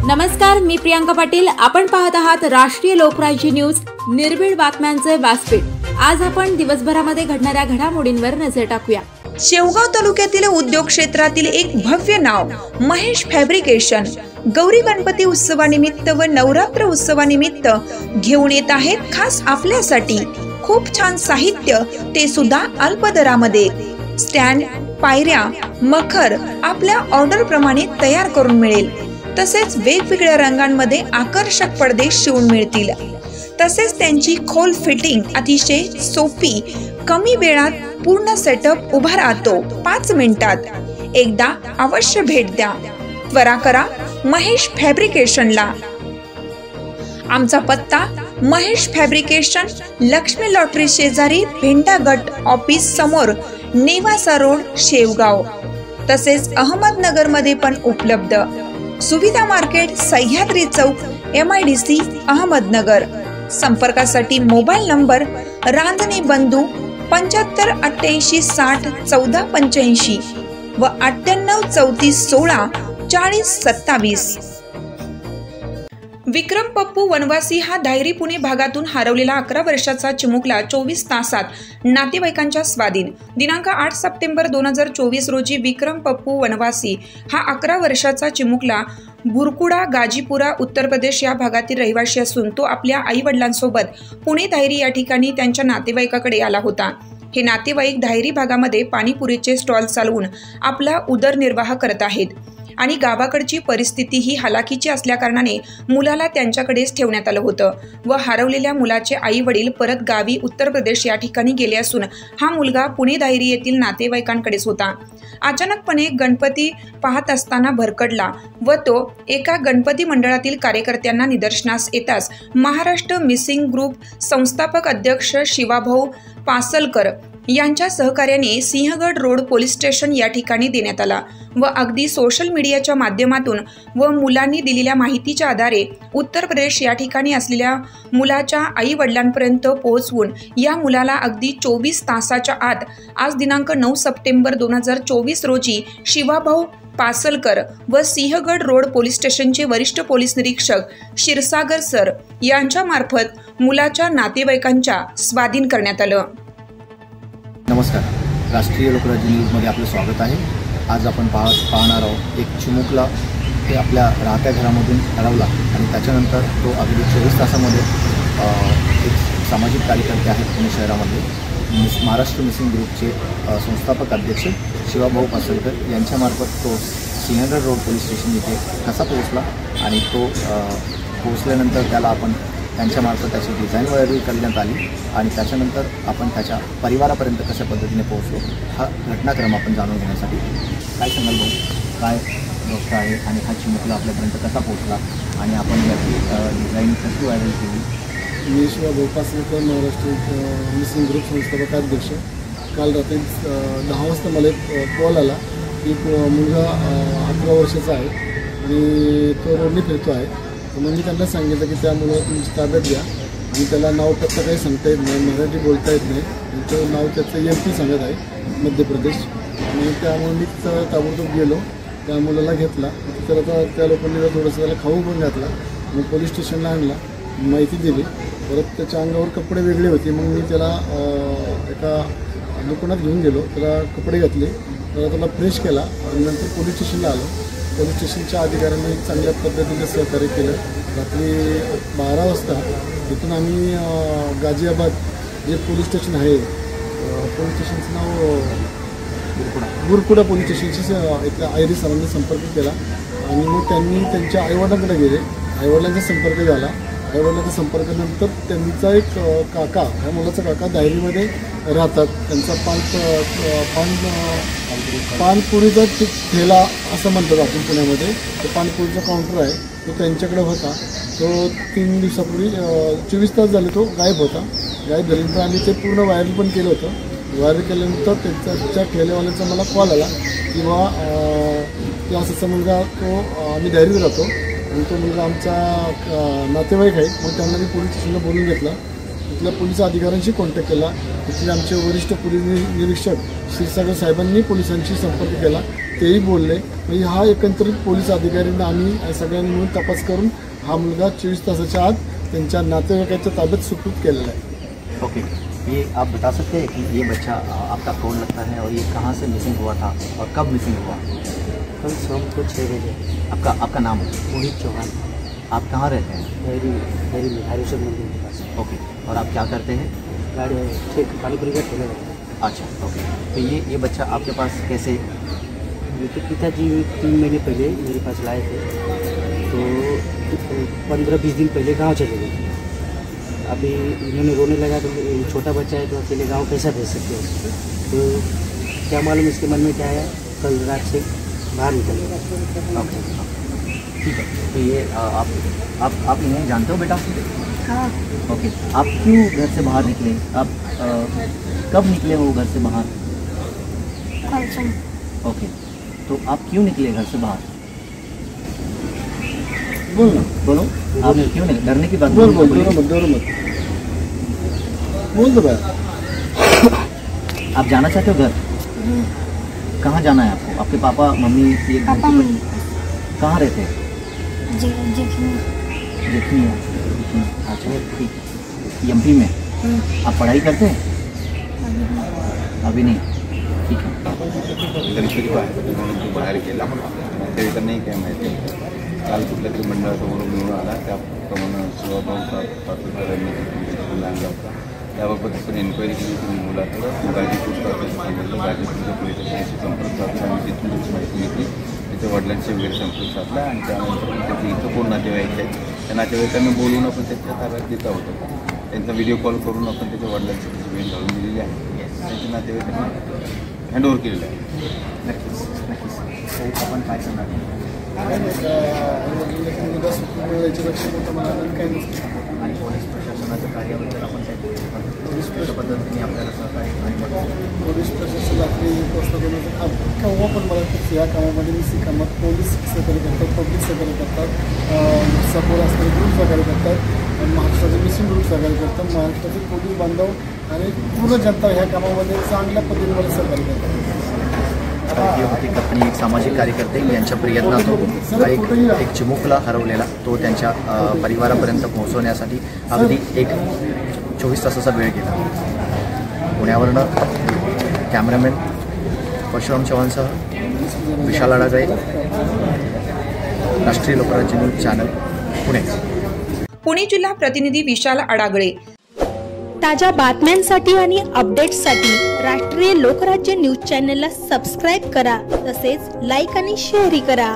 नमस्कार, मी प्रियांका पाटील। आपण पाहत आहात राष्ट्रीय लोकराज्य न्यूज, निर्भीड बातम्यांचे व्यासपीठ। आज आपण दिवसभरामध्ये घडणाऱ्या घडामोडींवर नजर टाकूया। शेवगाव तालुक्यातील उद्योग क्षेत्रातील एक भव्य नाव महेश फॅब्रिकेशन गौरी गणपती उत्सवानिमित्त व नवरात्र उत्सवानिमित्त घेऊन येत आहेत खास आपल्यासाठी खूप छान साहित्य, ते सुद्धा अल्प दरामध्ये। स्टँड, पायऱ्या, मखर आपल्या ऑर्डर प्रमाणे तयार करून मिळेल। तसेच वेगवेगळ्या रंगांमध्ये आकर्षक पडदे शिवून मिळतील। तसेच त्यांची खोल फिटिंग अतिशय सोपी, कमी वेळात पूर्ण सेटअप उभा राहतो 5 मिनिटात। एकदा अवश्य भेट द्या। त्वरा करा महेश फॅब्रिकेशनला। आमचा पत्ता महेश फॅब्रिकेशन, लक्ष्मी लॉटरी शेजारी, भेंडा गट ऑफिस समोर, नेवासा रोड, शेवगाव। तसेच अहमदनगर मध्ये पण उपलब्ध। सुविधा मार्केट, सह्याद्री चौक, MIDC, अहमदनगर। संपर्कासाठी मोबाईल नंबर रांजणे बंधू 75 88 60 14 85 व 98 34 16 40 27। विक्रम पप्पू वनवासी हा धायरी पुणे भागातून हरवलेला 11 वर्षाचा चिमुकला 24 तासात नातेवाईकांच्या स्वाधीन। दिनांक 8 सप्टेंबर 2024 रोजी विक्रम पप्पू वनवासी हा 11 वर्षाचा चिमुकला बुरकुडा, गाजीपुरा, उत्तर प्रदेश या भागातील रहिवासी असून तो आपल्या आई वडिलांसोबत पुणे धायरी या ठिकाणी त्यांच्या नातेवाईकाकडे आला होता। हे नातेवाईक धायरी भागामध्ये पाणीपुरीचे स्टॉल चालवून आपला उदरनिर्वाह करत आहेत आणि गावाकडची परिस्थिती ही हलाखीची असल्याकारणाने मुलाला त्यांच्याकडेच ठेवण्यात आलं होतं व हरवलेल्या मुलाचे आई वडील परत गावी उत्तर प्रदेश या ठिकाणी गेले असून हा मुलगा पुणे धायरी येथील नातेवाईकांकडेच होता। अचानकपणे गणपती पाहत असताना भरकडला व तो एका गणपती मंडळातील कार्यकर्त्यांना निदर्शनास येताच महाराष्ट्र मिसिंग ग्रुप संस्थापक अध्यक्ष शिवाभाऊ पासलकर यांच्या सहकार्याने सिंहगड रोड पोलीस स्टेशन या ठिकाणी देण्यात आला व अगदी सोशल मीडियाच्या माध्यमातून व मुलांनी दिलेल्या माहितीच्या आधारे उत्तर प्रदेश या ठिकाणी असलेल्या मुलाच्या आई वडिलांपर्यंत पोहोचवून या मुलाला अगदी 24 तासाच्या आत आज दिनांक 9 सप्टेंबर 2024 रोजी शिवाभाऊ पासलकर व सिंहगड रोड पोलीस स्टेशनचे वरिष्ठ पोलीस निरीक्षक क्षीरसागर सर यांच्या मार्फत मुलाच्या नातेवाईकांच्या स्वाधीन करण्यात आलं। नमस्कार, राष्ट्रीय लोकराज्य न्यूजमध्ये आपलं स्वागत आहे। आज आपण पाहणार आहोत एक चिमुकला ते आपल्या राहत्या घरामधून हरवला आणि त्याच्यानंतर तो अगदी 24 तासामध्ये एक सामाजिक कार्यकर्ते आहेत पुणे शहरामध्ये महाराष्ट्र मिसिंग ग्रुपचे संस्थापक अध्यक्ष शिवाभाऊ पासलकर यांच्यामार्फत तो सिंहगड रोड पोलीस स्टेशन इथे कसा पोहोचला आणि तो पोहोचल्यानंतर त्याला आपण त्यांच्यामार्फत त्याची डिझाईन वगैरे करण्यात आली आणि त्याच्यानंतर आपण त्याच्या परिवारापर्यंत कशा पद्धतीने पोहोचलो हा घटनाक्रम आपण जाणून घेण्यासाठी काय सांगाल भाऊ, काय गोष्ट आहे आणि हा चिमुकला आपल्यापर्यंत कसा पोहोचला आणि आपण याची डिझाईन कशी व्हायरल केली? मी शिवाभाऊ पासलकर, महाराष्ट्र मिसिंग ग्रुप संस्थापक अध्यक्ष। काल रात्री 10 वाजता मला एक कॉल आला की मुलगा 11 वर्षाचा आहे आणि तो रोडने फिरतो आहे। मग मी त्यांना सांगितलं की त्या मुलाला तुमची ताब्यात घ्या आणि त्याला नाव पत्ता काही सांगता येत नाही, मराठी बोलता येत नाही आणि तो नाव त्याचं MP सांगत आहे, मध्य प्रदेश। आणि त्यामुळे मी ताबडतोब गेलो, त्या मुलाला घेतला। त्याला त्या लोकांनी थोडंसं त्याला खाऊ पण घातला, मग पोलीस स्टेशनला आणला, माहिती दिली। परत त्याच्या अंगावर कपडे वेगळे होते, मग मी त्याला एका दुकानात घेऊन गेलो, त्याला कपडे घातले, त्याला फ्रेश केला आणि नंतर पोलीस स्टेशनला आलो। पोलीस स्टेशनच्या अधिकाऱ्यांनी चांगल्या पद्धतीने सहकार्य केलं। रात्री 12 वाजता तिथून आम्ही गाझियाबाद जे पोलीस स्टेशन आहे, पोलीस स्टेशनचं नाव बुरकुडा पोलीस स्टेशनशी इथल्या आयरी सरांनी संपर्क केला आणि मग त्यांनी त्यांच्या आईवडिलांकडे गेले। आईवडिलांचा संपर्क झाला। आईवडिलांच्या संपर्कानंतर त्यांचा एक काका, ह्या मुलाचा काका धायरीमध्ये राहतात, त्यांचा पानपुरीचा ठेला असं म्हणतात आपण पुण्यामध्ये, तो पानपुरीचा काउंटर आहे, तो त्यांच्याकडे होता। तो 3 दिवसापूर्वी 24 तास झाले तो गायब होता। गायब झाल्यानंतर आम्ही ते पूर्ण व्हायरल पण केलं होतं। व्हायरल केल्यानंतर त्या ठेलेवाल्याचा मला कॉल आला किंवा तो असा मुलगा, तो आम्ही धायरीत राहतो आणि तो मुलगा आमचा नातेवाईक आहे। मग त्यांना मी पोलीस स्टेशनला बोलून घेतला, तिथल्या पोलीस अधिकाऱ्यांशी कॉन्टॅक्ट केला। तिथले आमचे वरिष्ठ पोलीस निरीक्षक क्षीरसागर साहेबांनी पोलिसांशी संपर्क केला तेही बोलले. म्हणजे हा एकंदरीत पोलीस अधिकाऱ्यांना आम्ही सगळ्यांनी मिळून तपास करून हा मुलगा 24 तासाच्या आत त्यांच्या नातेवाईकाच्या ताब्यात सुपूर्द केलेला आहे. ओके, ये आप बता सकते हैं कि ये बच्चा आपका कौन लगता है और ये कहाँ से मिसिंग हुआ था और कब मिसिंग हुआ? कल शाम को 6 बजे. आपका नाम? मोहित चौहान. आप कहाँ रहते हैं? डेयरी में हरीश्वर मंदिर के पास. ओके, और आप क्या करते हैं? गाड़ी ठीक पानीपुरी का ठेला रहता है. अच्छा, ओके. तो ये बच्चा आपके पास कैसे? उनके पिताजी 3 महीने पहले मेरे पास लाए थे, तो 15-20 दिन पहले गांव चले गए. अभी इन्होंने रोने लगा तो छोटा बच्चा है तो अकेले गांव कैसा भेज सकते हैं. तो क्या मालूम इसके मन में क्या आया, कल रात से बाहर निकल गया. ओके, ठीक है. तो ये आप इन्हें जानते हो बेटा? हाँ. ओके, आप क्यों घर से बाहर निकले? आप कब निकले हो घर से बाहर? कल शाम. ओके, तो आप क्यों निकले घर से बाहर? बोलो, आप क्यों निकले? डरने की बात बोल बोलो. मत बोल दो भाई. आप जाना चाहते हो घर? कहाँ जाना है आपको? आपके पापा मम्मी ये पापा मम्मी कहाँ रहते हैं? जेठनी. जेठनी है. अच्छा, ठीक है. एमपी में आप पढ़ाई करते हैं? अभी नहीं. ठीक है. तरी म्हणून तो बाहेर गेला. तरी तर नाही काय माहिती. काल कुठल्या तरी मंडळासमोरून मिळून आला, त्याप्रमाणे शिवाभाऊ पाटोळकरांनी आणला होता. त्याबाबत आपण एन्क्वायरी केली. तुम्ही मुलाकडं गाजीपूर तालुक्याचं सांगितलं. गाजीपूरच्या पोलीस स्टेशनशी संपर्क साधला आणि तिथून त्याची माहिती घेतली. त्याच्या वडिलांशी वगैरे संपर्क साधला आणि त्यानंतर त्याचे इथं कोण नातेवाईक आहेत त्या नातेवाईकांना बोलून आपण त्याच्या ताब्यात देत आहोत. त्यांचा व्हिडिओ कॉल करून आपण त्याच्या वडिलांची त्याची वेळ घालून दिलेली आहे. त्यांच्या नातेवाईकांना हँडओव्हर केलेलं आहे. नक्कीच आपण काय करणार? मुलगा सुपूर्द याच्यापेक्षा मोठं मला काही नसतं. आणि पोलीस प्रशासनाच्या कार्याबद्दल आपण पोलीस पद्धतीने आपल्याला सहकार्य पोलीस प्रशासन आपली गोष्ट बनवतं. केव्हा पण मला या कामामध्ये मी कामात पोलीस सहकार्य करतात, पब्लिक सहकार्य करतात, सपोर्ट असणारे ग्रुप सहकार्य करतात, महाराष्ट्राचे मिसिंग ग्रुप सहकार्य करतात, महाराष्ट्राचे पोलीस बांधव आणि पूर्ण जनता ह्या कामामध्ये चांगल्या पद्धतीने मला सहकार्य करतात. होती कपनी एक सामाजिक कार्यकर्ते यांच्या प्रयत्नातून एक चिमुकला हरवलेला तो त्यांच्या परिवारापर्यंत पोहोचवण्यासाठी अगदी 24 तासाचा वेळ गेला. पुण्यावरनं कॅमेरामॅन परशुराम चव्हाणसह विशाल अडागळे, राष्ट्रीय लोकराज्य न्यूज चॅनल, पुणे. पुणे जिल्हा प्रतिनिधी विशाल अडागळे. ताज्या बातम्यांसाठी आणि अपडेट्ससाठी राष्ट्रीय लोकराज्य न्यूज चॅनलला सबस्क्राईब करा, तसेच लाईक आणि शेअरही करा.